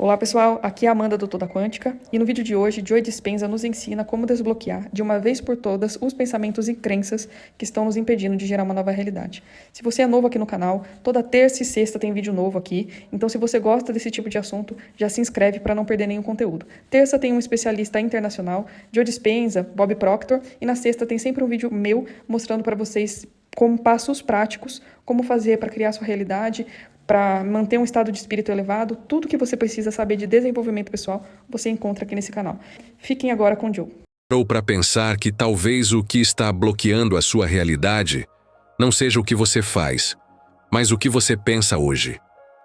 Olá pessoal, aqui é a Amanda do Toda Quântica e no vídeo de hoje, Joe Dispenza nos ensina como desbloquear de uma vez por todas os pensamentos e crenças que estão nos impedindo de gerar uma nova realidade. Se você é novo aqui no canal, toda terça e sexta tem vídeo novo aqui, então se você gosta desse tipo de assunto, já se inscreve para não perder nenhum conteúdo. Terça tem um especialista internacional, Joe Dispenza, Bob Proctor, e na sexta tem sempre um vídeo meu mostrando para vocês como passos práticos, como fazer para criar sua realidade, para manter um estado de espírito elevado. Tudo que você precisa saber de desenvolvimento pessoal, você encontra aqui nesse canal. Fiquem agora com o Joe. Ou para pensar que talvez o que está bloqueando a sua realidade não seja o que você faz, mas o que você pensa hoje.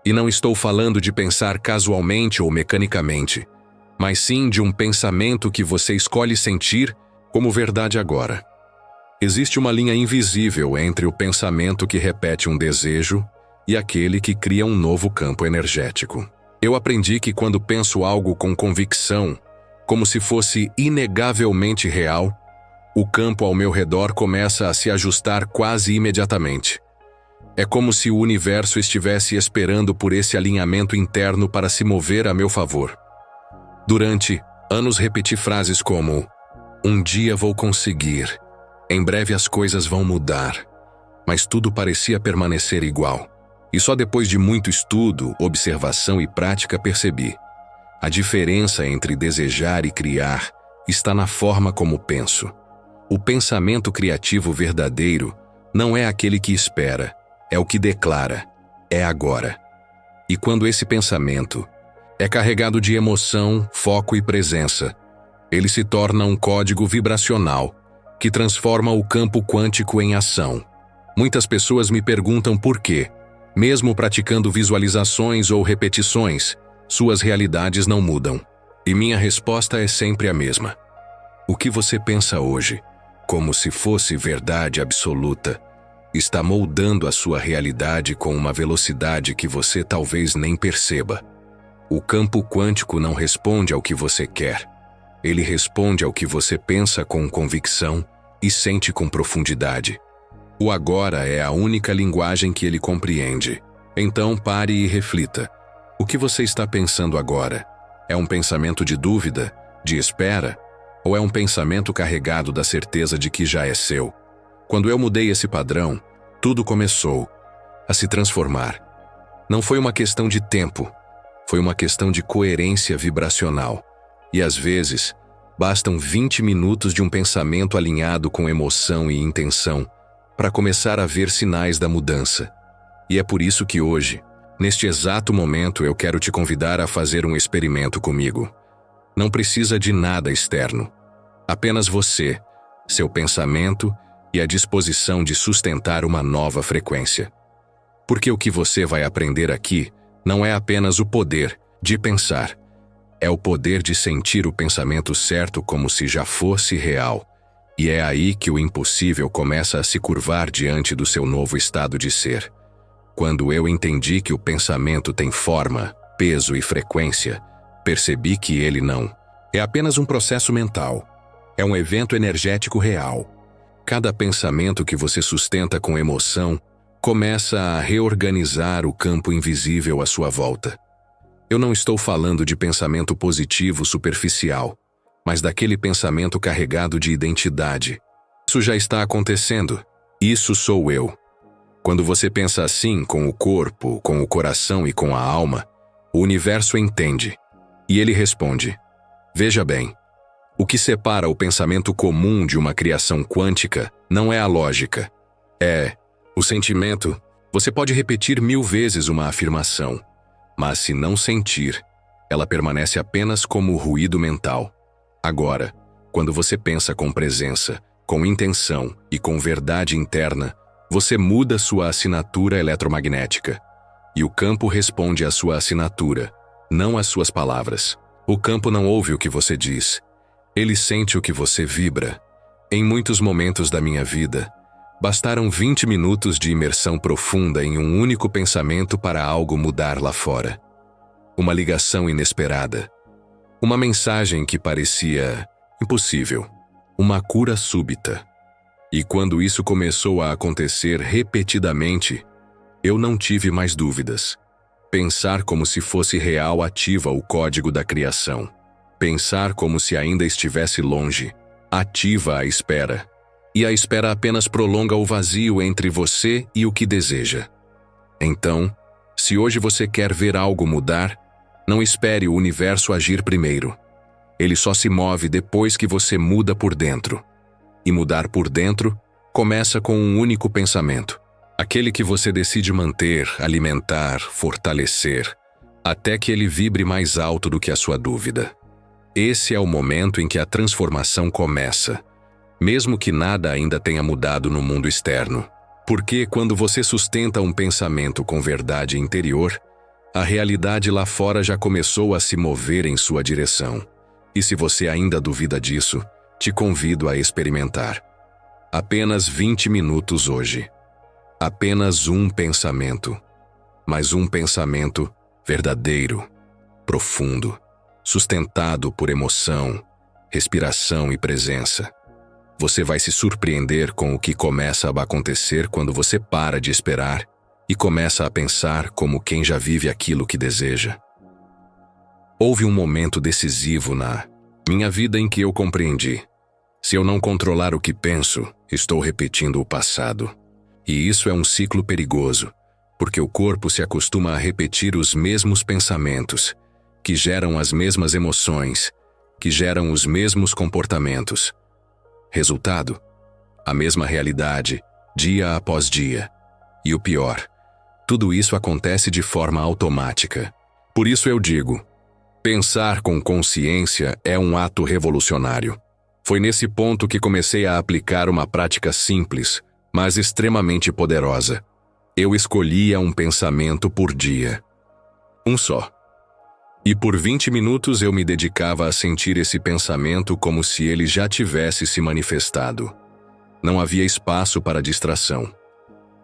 E não estou falando de pensar casualmente ou mecanicamente, mas sim de um pensamento que você escolhe sentir como verdade agora. Existe uma linha invisível entre o pensamento que repete um desejo e aquele que cria um novo campo energético. Eu aprendi que quando penso algo com convicção, como se fosse inegavelmente real, o campo ao meu redor começa a se ajustar quase imediatamente. É como se o universo estivesse esperando por esse alinhamento interno para se mover a meu favor. Durante anos repeti frases como: "Um dia vou conseguir", "Em breve as coisas vão mudar", mas tudo parecia permanecer igual. E só depois de muito estudo, observação e prática percebi: a diferença entre desejar e criar está na forma como penso. O pensamento criativo verdadeiro não é aquele que espera, é o que declara, é agora. E quando esse pensamento é carregado de emoção, foco e presença, ele se torna um código vibracional que transforma o campo quântico em ação. Muitas pessoas me perguntam por quê, mesmo praticando visualizações ou repetições, suas realidades não mudam. E minha resposta é sempre a mesma. O que você pensa hoje, como se fosse verdade absoluta, está moldando a sua realidade com uma velocidade que você talvez nem perceba. O campo quântico não responde ao que você quer. Ele responde ao que você pensa com convicção e sente com profundidade. O agora é a única linguagem que ele compreende. Então pare e reflita. O que você está pensando agora? É um pensamento de dúvida, de espera? Ou é um pensamento carregado da certeza de que já é seu? Quando eu mudei esse padrão, tudo começou a se transformar. Não foi uma questão de tempo, foi uma questão de coerência vibracional. E às vezes, bastam 20 minutos de um pensamento alinhado com emoção e intenção para começar a ver sinais da mudança. E é por isso que hoje, neste exato momento, eu quero te convidar a fazer um experimento comigo. Não precisa de nada externo. Apenas você, seu pensamento e a disposição de sustentar uma nova frequência. Porque o que você vai aprender aqui não é apenas o poder de pensar, é o poder de sentir o pensamento certo como se já fosse real. E é aí que o impossível começa a se curvar diante do seu novo estado de ser. Quando eu entendi que o pensamento tem forma, peso e frequência, percebi que ele não é apenas um processo mental. É um evento energético real. Cada pensamento que você sustenta com emoção começa a reorganizar o campo invisível à sua volta. Eu não estou falando de pensamento positivo superficial, mas daquele pensamento carregado de identidade. Isso já está acontecendo. Isso sou eu. Quando você pensa assim, com o corpo, com o coração e com a alma, o universo entende. E ele responde: veja bem, o que separa o pensamento comum de uma criação quântica não é a lógica. É o sentimento. Você pode repetir 1000 vezes uma afirmação, mas se não sentir, ela permanece apenas como ruído mental. Agora, quando você pensa com presença, com intenção e com verdade interna, você muda sua assinatura eletromagnética. E o campo responde à sua assinatura, não às suas palavras. O campo não ouve o que você diz. Ele sente o que você vibra. Em muitos momentos da minha vida, bastaram 20 minutos de imersão profunda em um único pensamento para algo mudar lá fora. Uma ligação inesperada. Uma mensagem que parecia impossível. Uma cura súbita. E quando isso começou a acontecer repetidamente, eu não tive mais dúvidas. Pensar como se fosse real ativa o código da criação. Pensar como se ainda estivesse longe ativa a espera. E a espera apenas prolonga o vazio entre você e o que deseja. Então, se hoje você quer ver algo mudar, não espere o universo agir primeiro. Ele só se move depois que você muda por dentro. E mudar por dentro começa com um único pensamento. Aquele que você decide manter, alimentar, fortalecer, até que ele vibre mais alto do que a sua dúvida. Esse é o momento em que a transformação começa, mesmo que nada ainda tenha mudado no mundo externo. Porque quando você sustenta um pensamento com verdade interior, a realidade lá fora já começou a se mover em sua direção. E se você ainda duvida disso, te convido a experimentar. Apenas 20 minutos hoje. Apenas um pensamento. Mas um pensamento verdadeiro, profundo, sustentado por emoção, respiração e presença. Você vai se surpreender com o que começa a acontecer quando você para de esperar e começa a pensar como quem já vive aquilo que deseja. Houve um momento decisivo na minha vida em que eu compreendi. Se eu não controlar o que penso, estou repetindo o passado. E isso é um ciclo perigoso, porque o corpo se acostuma a repetir os mesmos pensamentos, que geram as mesmas emoções, que geram os mesmos comportamentos. Resultado: a mesma realidade, dia após dia. E o pior, tudo isso acontece de forma automática. Por isso eu digo, pensar com consciência é um ato revolucionário. Foi nesse ponto que comecei a aplicar uma prática simples, mas extremamente poderosa. Eu escolhia um pensamento por dia. Um só. E por 20 minutos eu me dedicava a sentir esse pensamento como se ele já tivesse se manifestado. Não havia espaço para distração.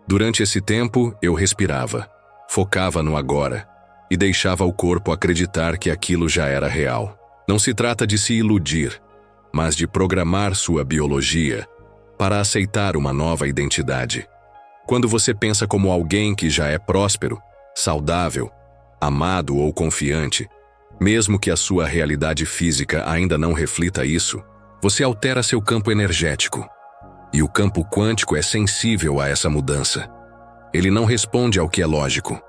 Durante esse tempo, eu respirava, focava no agora e deixava o corpo acreditar que aquilo já era real. Não se trata de se iludir, mas de programar sua biologia para aceitar uma nova identidade. Quando você pensa como alguém que já é próspero, saudável, amado ou confiante, mesmo que a sua realidade física ainda não reflita isso, você altera seu campo energético. E o campo quântico é sensível a essa mudança. Ele não responde ao que é lógico.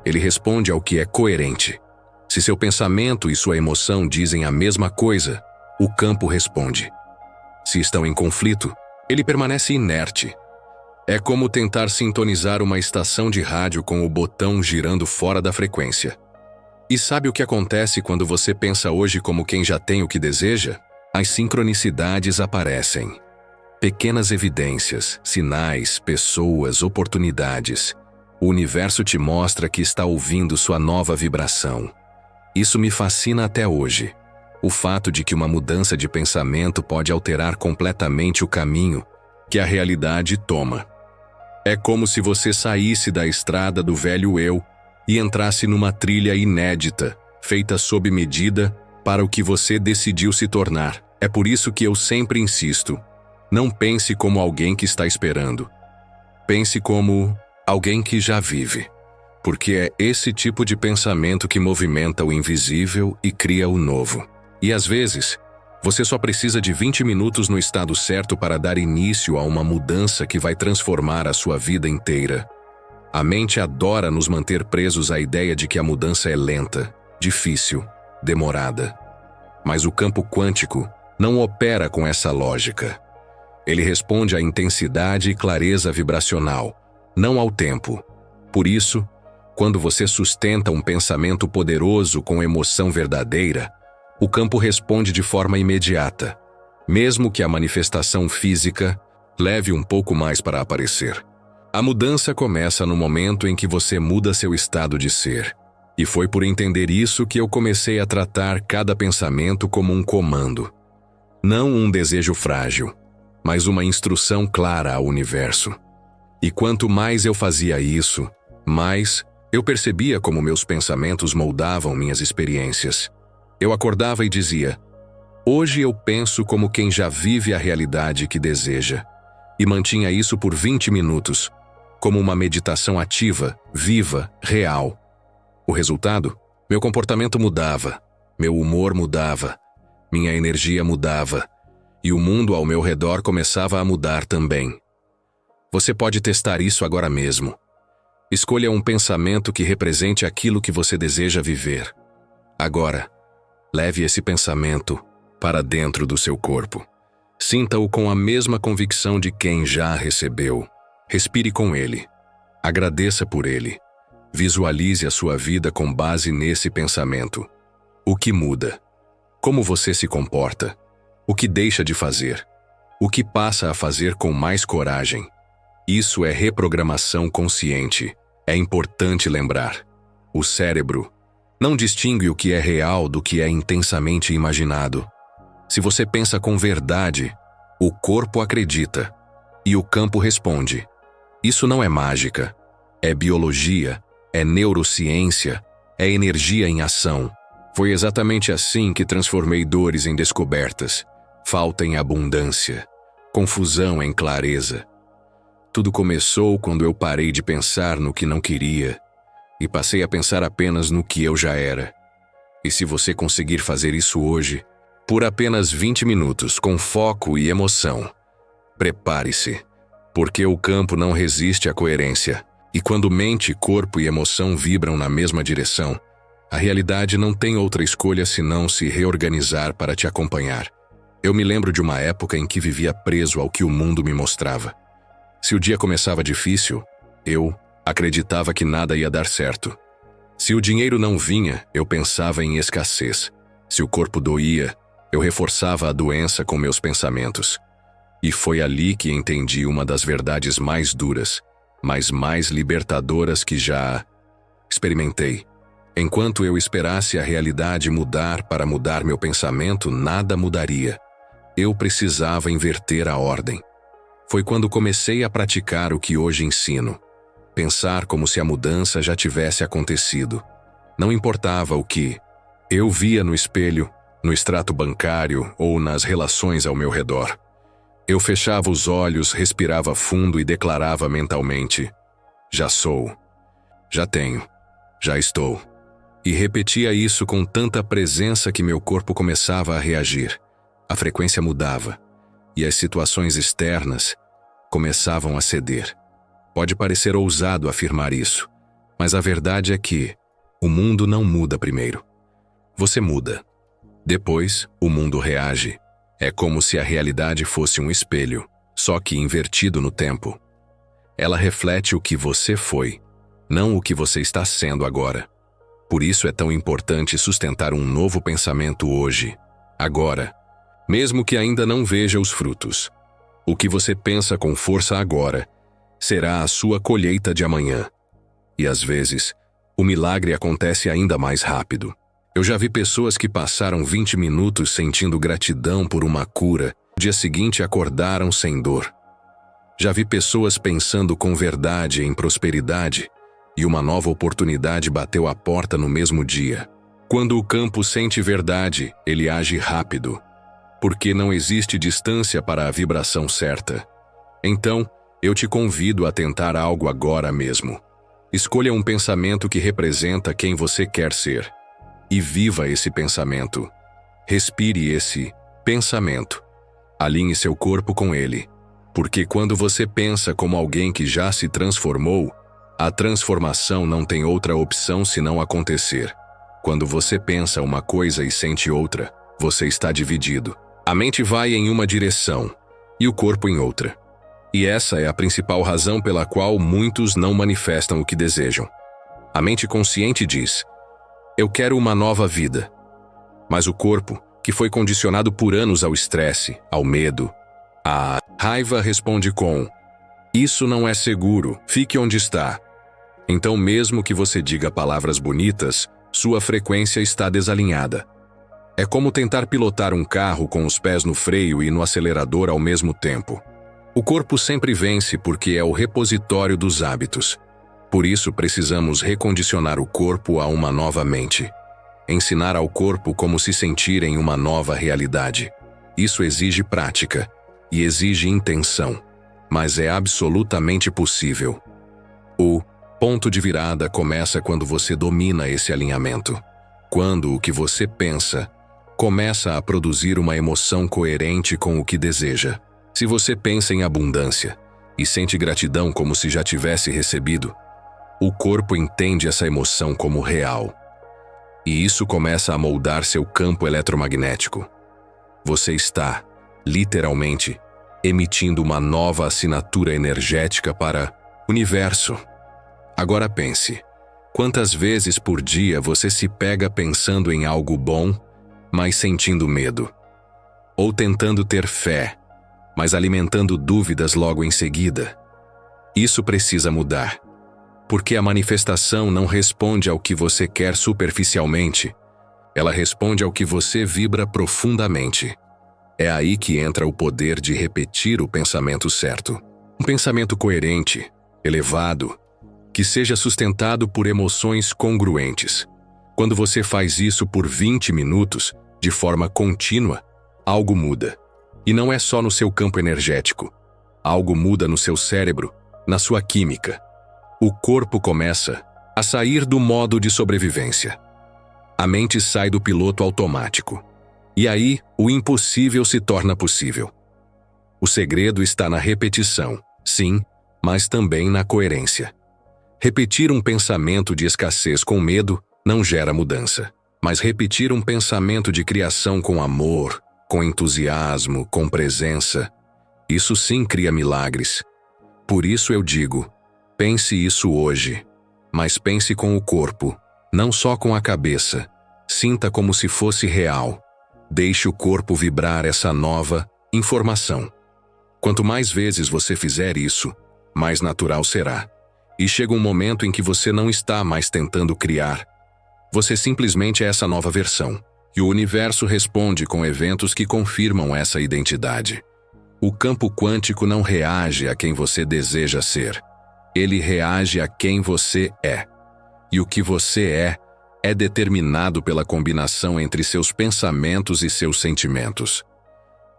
Ele responde ao que é coerente. Se seu pensamento e sua emoção dizem a mesma coisa, o campo responde. Se estão em conflito, ele permanece inerte. É como tentar sintonizar uma estação de rádio com o botão girando fora da frequência. E sabe o que acontece quando você pensa hoje como quem já tem o que deseja? As sincronicidades aparecem. Pequenas evidências, sinais, pessoas, oportunidades. O universo te mostra que está ouvindo sua nova vibração. Isso me fascina até hoje. O fato de que uma mudança de pensamento pode alterar completamente o caminho que a realidade toma. É como se você saísse da estrada do velho eu e entrasse numa trilha inédita, feita sob medida para o que você decidiu se tornar. É por isso que eu sempre insisto, não pense como alguém que está esperando. Pense como alguém que já vive. Porque é esse tipo de pensamento que movimenta o invisível e cria o novo. E às vezes, você só precisa de 20 minutos no estado certo para dar início a uma mudança que vai transformar a sua vida inteira. A mente adora nos manter presos à ideia de que a mudança é lenta, difícil, demorada. Mas o campo quântico não opera com essa lógica. Ele responde à intensidade e clareza vibracional, não ao tempo. Por isso, quando você sustenta um pensamento poderoso com emoção verdadeira, o campo responde de forma imediata, mesmo que a manifestação física leve um pouco mais para aparecer. A mudança começa no momento em que você muda seu estado de ser. E foi por entender isso que eu comecei a tratar cada pensamento como um comando. Não um desejo frágil, mas uma instrução clara ao universo. E quanto mais eu fazia isso, mais eu percebia como meus pensamentos moldavam minhas experiências. Eu acordava e dizia, hoje eu penso como quem já vive a realidade que deseja. E mantinha isso por 20 minutos, como uma meditação ativa, viva, real. O resultado? Meu comportamento mudava, meu humor mudava, minha energia mudava, e o mundo ao meu redor começava a mudar também. Você pode testar isso agora mesmo. Escolha um pensamento que represente aquilo que você deseja viver. Agora, leve esse pensamento para dentro do seu corpo. Sinta-o com a mesma convicção de quem já recebeu. Respire com ele. Agradeça por ele. Visualize a sua vida com base nesse pensamento. O que muda? Como você se comporta? O que deixa de fazer? O que passa a fazer com mais coragem? Isso é reprogramação consciente. É importante lembrar. O cérebro não distingue o que é real do que é intensamente imaginado. Se você pensa com verdade, o corpo acredita e o campo responde. Isso não é mágica, é biologia, é neurociência, é energia em ação. Foi exatamente assim que transformei dores em descobertas, falta em abundância, confusão em clareza. Tudo começou quando eu parei de pensar no que não queria e passei a pensar apenas no que eu já era. E se você conseguir fazer isso hoje, por apenas 20 minutos, com foco e emoção, prepare-se, porque o campo não resiste à coerência. E quando mente, corpo e emoção vibram na mesma direção, a realidade não tem outra escolha senão se reorganizar para te acompanhar. Eu me lembro de uma época em que vivia preso ao que o mundo me mostrava. Se o dia começava difícil, eu acreditava que nada ia dar certo. Se o dinheiro não vinha, eu pensava em escassez. Se o corpo doía, eu reforçava a doença com meus pensamentos. E foi ali que entendi uma das verdades mais duras, mas mais libertadoras que já experimentei. Enquanto eu esperasse a realidade mudar para mudar meu pensamento, nada mudaria. Eu precisava inverter a ordem. Foi quando comecei a praticar o que hoje ensino. Pensar como se a mudança já tivesse acontecido. Não importava o que eu via no espelho, no extrato bancário ou nas relações ao meu redor. Eu fechava os olhos, respirava fundo e declarava mentalmente: já sou, já tenho, já estou. E repetia isso com tanta presença que meu corpo começava a reagir. A frequência mudava. E as situações externas começavam a ceder. Pode parecer ousado afirmar isso, mas a verdade é que o mundo não muda primeiro. Você muda. Depois, o mundo reage. É como se a realidade fosse um espelho, só que invertido no tempo. Ela reflete o que você foi, não o que você está sendo agora. Por isso é tão importante sustentar um novo pensamento hoje, agora. Mesmo que ainda não veja os frutos. O que você pensa com força agora será a sua colheita de amanhã. E às vezes, o milagre acontece ainda mais rápido. Eu já vi pessoas que passaram 20 minutos sentindo gratidão por uma cura, no dia seguinte acordaram sem dor. Já vi pessoas pensando com verdade em prosperidade e uma nova oportunidade bateu à porta no mesmo dia. Quando o campo sente verdade, ele age rápido. Porque não existe distância para a vibração certa. Então, eu te convido a tentar algo agora mesmo. Escolha um pensamento que representa quem você quer ser. E viva esse pensamento. Respire esse pensamento. Alinhe seu corpo com ele. Porque quando você pensa como alguém que já se transformou, a transformação não tem outra opção senão acontecer. Quando você pensa uma coisa e sente outra, você está dividido. A mente vai em uma direção e o corpo em outra. E essa é a principal razão pela qual muitos não manifestam o que desejam. A mente consciente diz: eu quero uma nova vida. Mas o corpo, que foi condicionado por anos ao estresse, ao medo, à raiva, responde com: isso não é seguro, fique onde está. Então, mesmo que você diga palavras bonitas, sua frequência está desalinhada. É como tentar pilotar um carro com os pés no freio e no acelerador ao mesmo tempo. O corpo sempre vence porque é o repositório dos hábitos. Por isso, precisamos recondicionar o corpo a uma nova mente. Ensinar ao corpo como se sentir em uma nova realidade. Isso exige prática e exige intenção, mas é absolutamente possível. O Ponto de virada começa quando você domina esse alinhamento. Quando o que você pensa começa a produzir uma emoção coerente com o que deseja. Se você pensa em abundância e sente gratidão como se já tivesse recebido, o corpo entende essa emoção como real. E isso começa a moldar seu campo eletromagnético. Você está, literalmente, emitindo uma nova assinatura energética para o universo. Agora pense, quantas vezes por dia você se pega pensando em algo bom, mas sentindo medo? Ou tentando ter fé, mas alimentando dúvidas logo em seguida? Isso precisa mudar, porque a manifestação não responde ao que você quer superficialmente, ela responde ao que você vibra profundamente. É aí que entra o poder de repetir o pensamento certo. Um pensamento coerente, elevado, que seja sustentado por emoções congruentes. Quando você faz isso por 20 minutos, de forma contínua, algo muda. E não é só no seu campo energético. Algo muda no seu cérebro, na sua química. O corpo começa a sair do modo de sobrevivência. A mente sai do piloto automático. E aí, o impossível se torna possível. O segredo está na repetição, sim, mas também na coerência. Repetir um pensamento de escassez com medo não gera mudança, mas repetir um pensamento de criação com amor, com entusiasmo, com presença, isso sim cria milagres. Por isso eu digo, pense isso hoje, mas pense com o corpo, não só com a cabeça. Sinta como se fosse real. Deixe o corpo vibrar essa nova informação. Quanto mais vezes você fizer isso, mais natural será. E chega um momento em que você não está mais tentando criar. Você simplesmente é essa nova versão. E o universo responde com eventos que confirmam essa identidade. O campo quântico não reage a quem você deseja ser. Ele reage a quem você é. E o que você é determinado pela combinação entre seus pensamentos e seus sentimentos.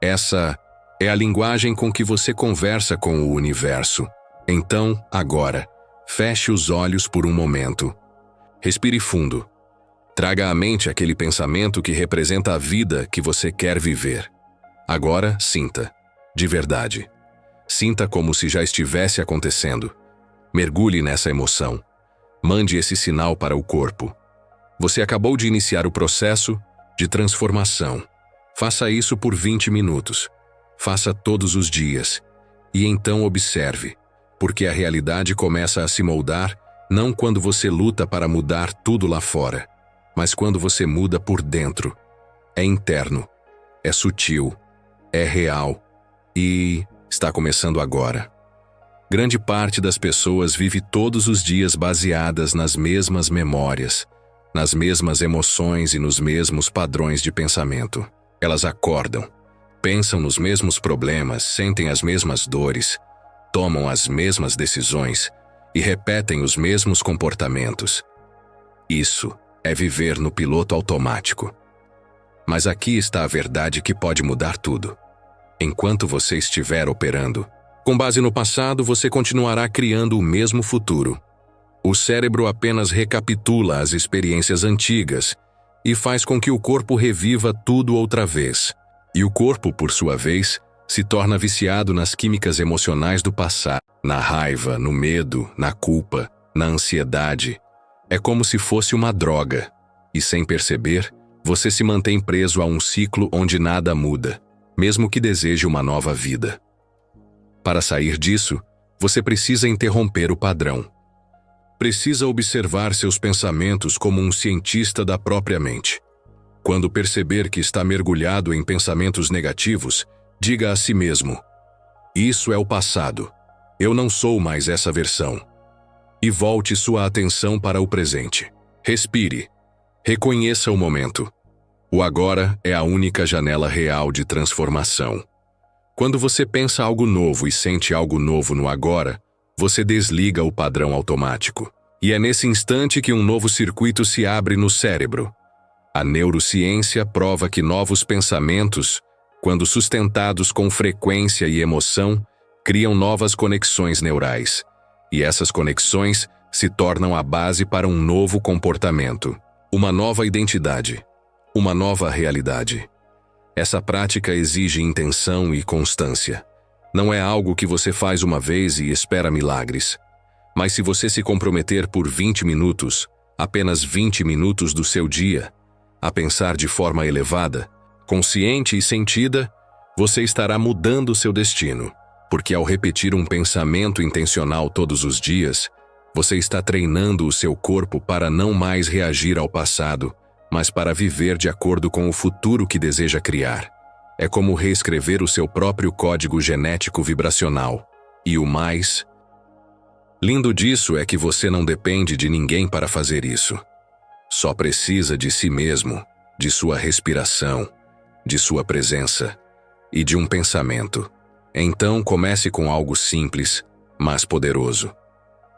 Essa é a linguagem com que você conversa com o universo. Então, agora, feche os olhos por um momento. Respire fundo. Traga à mente aquele pensamento que representa a vida que você quer viver. Agora, sinta. De verdade. Sinta como se já estivesse acontecendo. Mergulhe nessa emoção. Mande esse sinal para o corpo. Você acabou de iniciar o processo de transformação. Faça isso por 20 minutos. Faça todos os dias. E então observe. Porque a realidade começa a se moldar não quando você luta para mudar tudo lá fora, mas quando você muda por dentro. É interno, é sutil, é real e está começando agora. Grande parte das pessoas vive todos os dias baseadas nas mesmas memórias, nas mesmas emoções e nos mesmos padrões de pensamento. Elas acordam, pensam nos mesmos problemas, sentem as mesmas dores, tomam as mesmas decisões e repetem os mesmos comportamentos. Isso é viver no piloto automático. Mas aqui está a verdade que pode mudar tudo. Enquanto você estiver operando, com base no passado, você continuará criando o mesmo futuro. O cérebro apenas recapitula as experiências antigas e faz com que o corpo reviva tudo outra vez. E o corpo, por sua vez, se torna viciado nas químicas emocionais do passado, na raiva, no medo, na culpa, na ansiedade. É como se fosse uma droga. E sem perceber, você se mantém preso a um ciclo onde nada muda, mesmo que deseje uma nova vida. Para sair disso, você precisa interromper o padrão. Precisa observar seus pensamentos como um cientista da própria mente. Quando perceber que está mergulhado em pensamentos negativos, diga a si mesmo: isso é o passado. Eu não sou mais essa versão. E volte sua atenção para o presente. Respire. Reconheça o momento. O agora é a única janela real de transformação. Quando você pensa algo novo e sente algo novo no agora, você desliga o padrão automático. E é nesse instante que um novo circuito se abre no cérebro. A neurociência prova que novos pensamentos, quando sustentados com frequência e emoção, criam novas conexões neurais. E essas conexões se tornam a base para um novo comportamento, uma nova identidade, uma nova realidade. Essa prática exige intenção e constância. Não é algo que você faz uma vez e espera milagres. Mas se você se comprometer por 20 minutos, apenas 20 minutos do seu dia, a pensar de forma elevada, consciente e sentida, você estará mudando seu destino. Porque ao repetir um pensamento intencional todos os dias, você está treinando o seu corpo para não mais reagir ao passado, mas para viver de acordo com o futuro que deseja criar. É como reescrever o seu próprio código genético vibracional. E o mais lindo disso é que você não depende de ninguém para fazer isso. Só precisa de si mesmo, de sua respiração, de sua presença e de um pensamento. Então comece com algo simples, mas poderoso.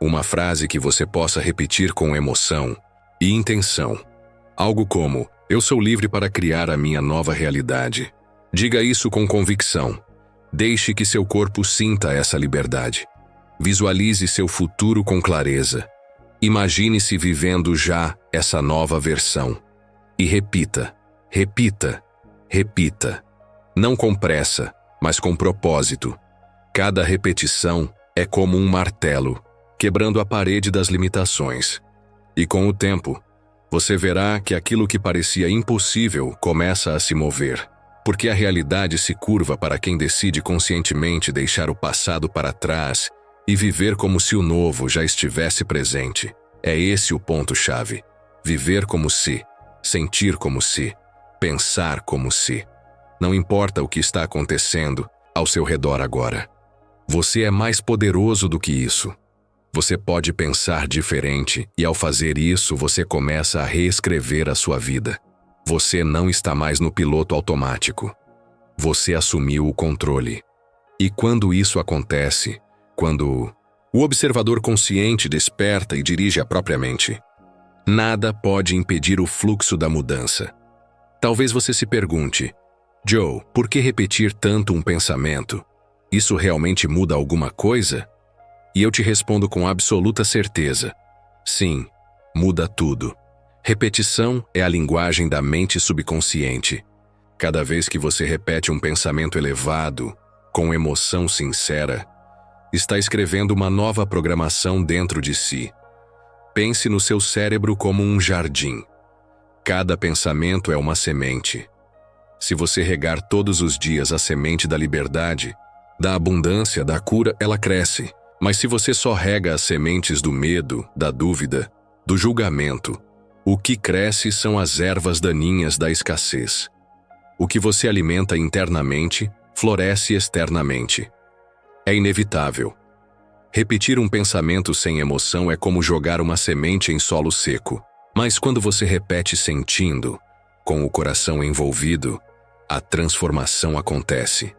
Uma frase que você possa repetir com emoção e intenção. Algo como, eu sou livre para criar a minha nova realidade. Diga isso com convicção. Deixe que seu corpo sinta essa liberdade. Visualize seu futuro com clareza. Imagine-se vivendo já essa nova versão. E repita, repita, repita. Não com pressa, mas com propósito. Cada repetição é como um martelo, quebrando a parede das limitações. E com o tempo, você verá que aquilo que parecia impossível começa a se mover, porque a realidade se curva para quem decide conscientemente deixar o passado para trás e viver como se o novo já estivesse presente. É esse o ponto-chave. Viver como se, sentir como se, pensar como se. Não importa o que está acontecendo ao seu redor agora. Você é mais poderoso do que isso. Você pode pensar diferente e ao fazer isso você começa a reescrever a sua vida. Você não está mais no piloto automático. Você assumiu o controle. E quando isso acontece, quando o observador consciente desperta e dirige a própria mente, nada pode impedir o fluxo da mudança. Talvez você se pergunte, Joe, por que repetir tanto um pensamento? Isso realmente muda alguma coisa? E eu te respondo com absoluta certeza. Sim, muda tudo. Repetição é a linguagem da mente subconsciente. Cada vez que você repete um pensamento elevado, com emoção sincera, está escrevendo uma nova programação dentro de si. Pense no seu cérebro como um jardim. Cada pensamento é uma semente. Se você regar todos os dias a semente da liberdade, da abundância, da cura, ela cresce. Mas se você só rega as sementes do medo, da dúvida, do julgamento, o que cresce são as ervas daninhas da escassez. O que você alimenta internamente, floresce externamente. É inevitável. Repetir um pensamento sem emoção é como jogar uma semente em solo seco. Mas quando você repete sentindo, com o coração envolvido, a transformação acontece.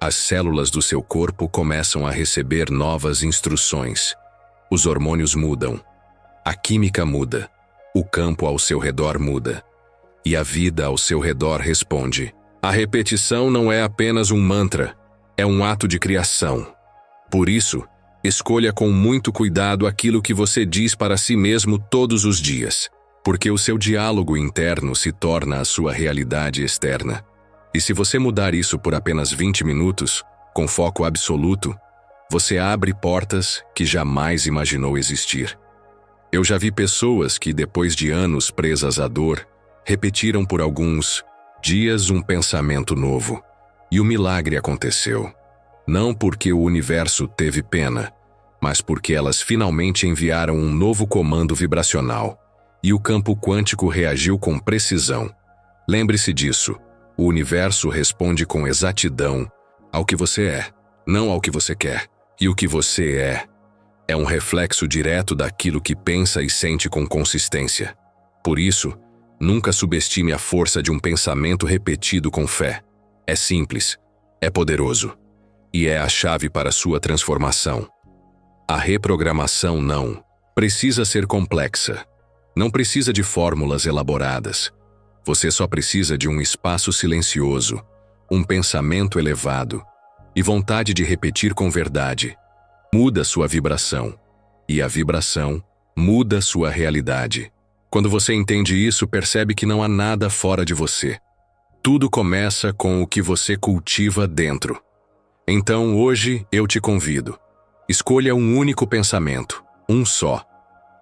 As células do seu corpo começam a receber novas instruções. Os hormônios mudam. A química muda. O campo ao seu redor muda. E a vida ao seu redor responde. A repetição não é apenas um mantra, é um ato de criação. Por isso, escolha com muito cuidado aquilo que você diz para si mesmo todos os dias, porque o seu diálogo interno se torna a sua realidade externa. E se você mudar isso por apenas 20 minutos, com foco absoluto, você abre portas que jamais imaginou existir. Eu já vi pessoas que, depois de anos presas à dor, repetiram por alguns dias um pensamento novo. E o milagre aconteceu. Não porque o universo teve pena, mas porque elas finalmente enviaram um novo comando vibracional. E o campo quântico reagiu com precisão. Lembre-se disso. O universo responde com exatidão ao que você é, não ao que você quer. E o que você é um reflexo direto daquilo que pensa e sente com consistência. Por isso, nunca subestime a força de um pensamento repetido com fé. É simples, é poderoso, e é a chave para sua transformação. A reprogramação não precisa ser complexa, não precisa de fórmulas elaboradas. Você só precisa de um espaço silencioso, um pensamento elevado e vontade de repetir com verdade. Muda sua vibração. E a vibração muda sua realidade. Quando você entende isso, percebe que não há nada fora de você. Tudo começa com o que você cultiva dentro. Então, hoje, eu te convido. Escolha um único pensamento, um só,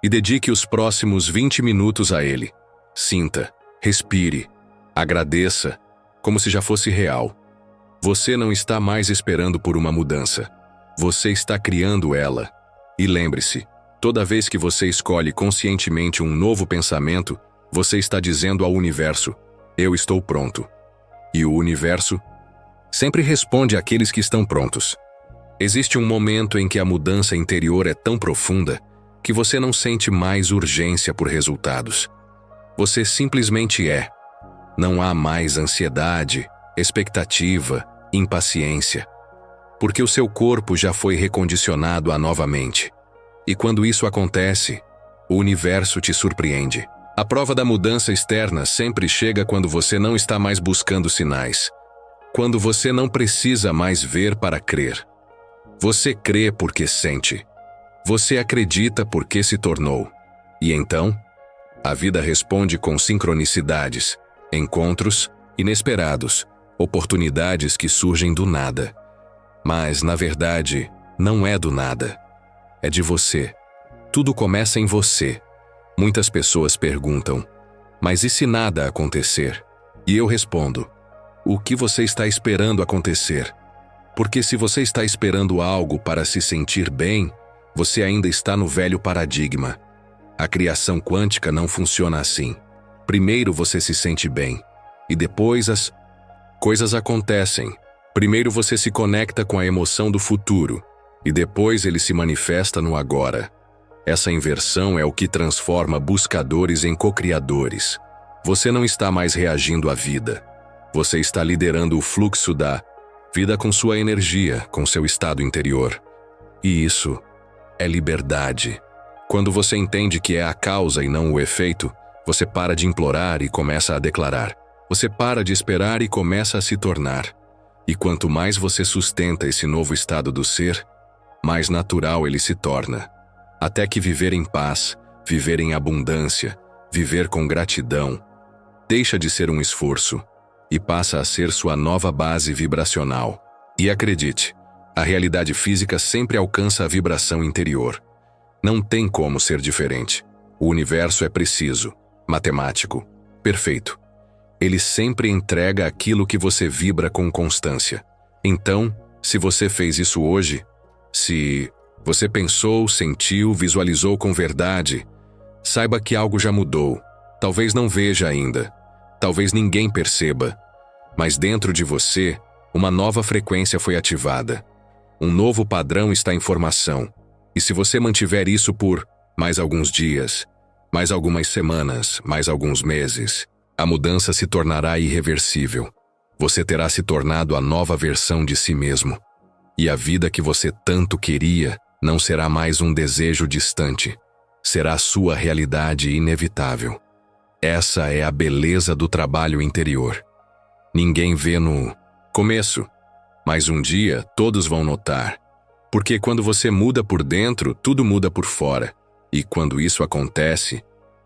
e dedique os próximos 20 minutos a ele. Sinta, respire, agradeça, como se já fosse real. Você não está mais esperando por uma mudança. Você está criando ela. E lembre-se, toda vez que você escolhe conscientemente um novo pensamento, você está dizendo ao universo: eu estou pronto. E o universo sempre responde àqueles que estão prontos. Existe um momento em que a mudança interior é tão profunda que você não sente mais urgência por resultados. Você simplesmente é. Não há mais ansiedade, expectativa, impaciência. Porque o seu corpo já foi recondicionado a nova mente. E quando isso acontece, o universo te surpreende. A prova da mudança externa sempre chega quando você não está mais buscando sinais. Quando você não precisa mais ver para crer. Você crê porque sente. Você acredita porque se tornou. E então, a vida responde com sincronicidades, encontros inesperados, oportunidades que surgem do nada. Mas, na verdade, não é do nada. É de você. Tudo começa em você. Muitas pessoas perguntam: mas e se nada acontecer? E eu respondo: o que você está esperando acontecer? Porque se você está esperando algo para se sentir bem, você ainda está no velho paradigma. A criação quântica não funciona assim. Primeiro você se sente bem, e depois as coisas acontecem. Primeiro você se conecta com a emoção do futuro, e depois ele se manifesta no agora. Essa inversão é o que transforma buscadores em co-criadores. Você não está mais reagindo à vida. Você está liderando o fluxo da vida com sua energia, com seu estado interior. E isso é liberdade. Quando você entende que é a causa e não o efeito, você para de implorar e começa a declarar. Você para de esperar e começa a se tornar. E quanto mais você sustenta esse novo estado do ser, mais natural ele se torna. Até que viver em paz, viver em abundância, viver com gratidão, deixa de ser um esforço e passa a ser sua nova base vibracional. E acredite, a realidade física sempre alcança a vibração interior. Não tem como ser diferente. O universo é preciso, matemático, perfeito. Ele sempre entrega aquilo que você vibra com constância. Então, se você fez isso hoje, se você pensou, sentiu, visualizou com verdade, saiba que algo já mudou. Talvez não veja ainda. Talvez ninguém perceba. Mas dentro de você, uma nova frequência foi ativada. Um novo padrão está em formação. E se você mantiver isso por mais alguns dias, mais algumas semanas, mais alguns meses, a mudança se tornará irreversível. Você terá se tornado a nova versão de si mesmo. E a vida que você tanto queria não será mais um desejo distante. Será sua realidade inevitável. Essa é a beleza do trabalho interior. Ninguém vê no começo, mas um dia todos vão notar. Porque quando você muda por dentro, tudo muda por fora. E quando isso acontece,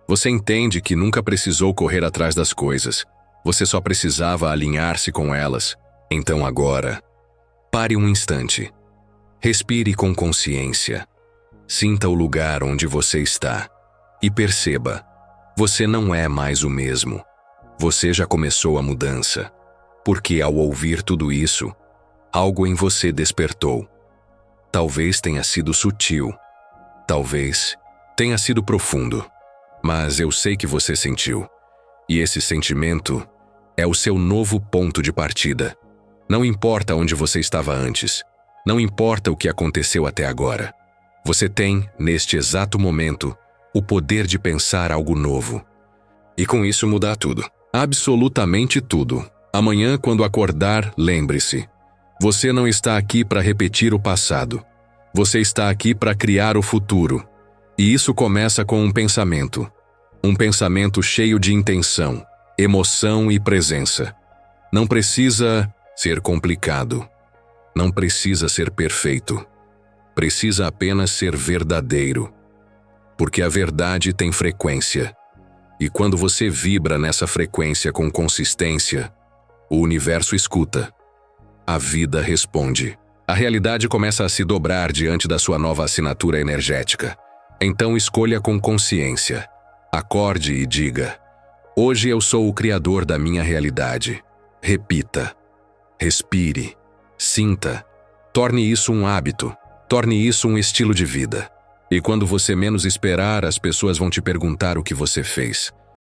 você entende que nunca precisou correr atrás das coisas. Você só precisava alinhar-se com elas. Então agora, pare um instante. Respire com consciência. Sinta o lugar onde você está. E perceba, você não é mais o mesmo. Você já começou a mudança. Porque ao ouvir tudo isso, algo em você despertou. Talvez tenha sido sutil. Talvez tenha sido profundo. Mas eu sei que você sentiu. E esse sentimento é o seu novo ponto de partida. Não importa onde você estava antes. Não importa o que aconteceu até agora. Você tem, neste exato momento, o poder de pensar algo novo. E com isso mudar tudo. Absolutamente tudo. Amanhã, quando acordar, lembre-se. Você não está aqui para repetir o passado. Você está aqui para criar o futuro. E isso começa com um pensamento. Um pensamento cheio de intenção, emoção e presença. Não precisa ser complicado. Não precisa ser perfeito. Precisa apenas ser verdadeiro. Porque a verdade tem frequência. E quando você vibra nessa frequência com consistência, o universo escuta. A vida responde. A realidade começa a se dobrar diante da sua nova assinatura energética. Então escolha com consciência. Acorde e diga: hoje eu sou o criador da minha realidade. Repita. Respire. Sinta. Torne isso um hábito. Torne isso um estilo de vida. E quando você menos esperar, as pessoas vão te perguntar o que você fez.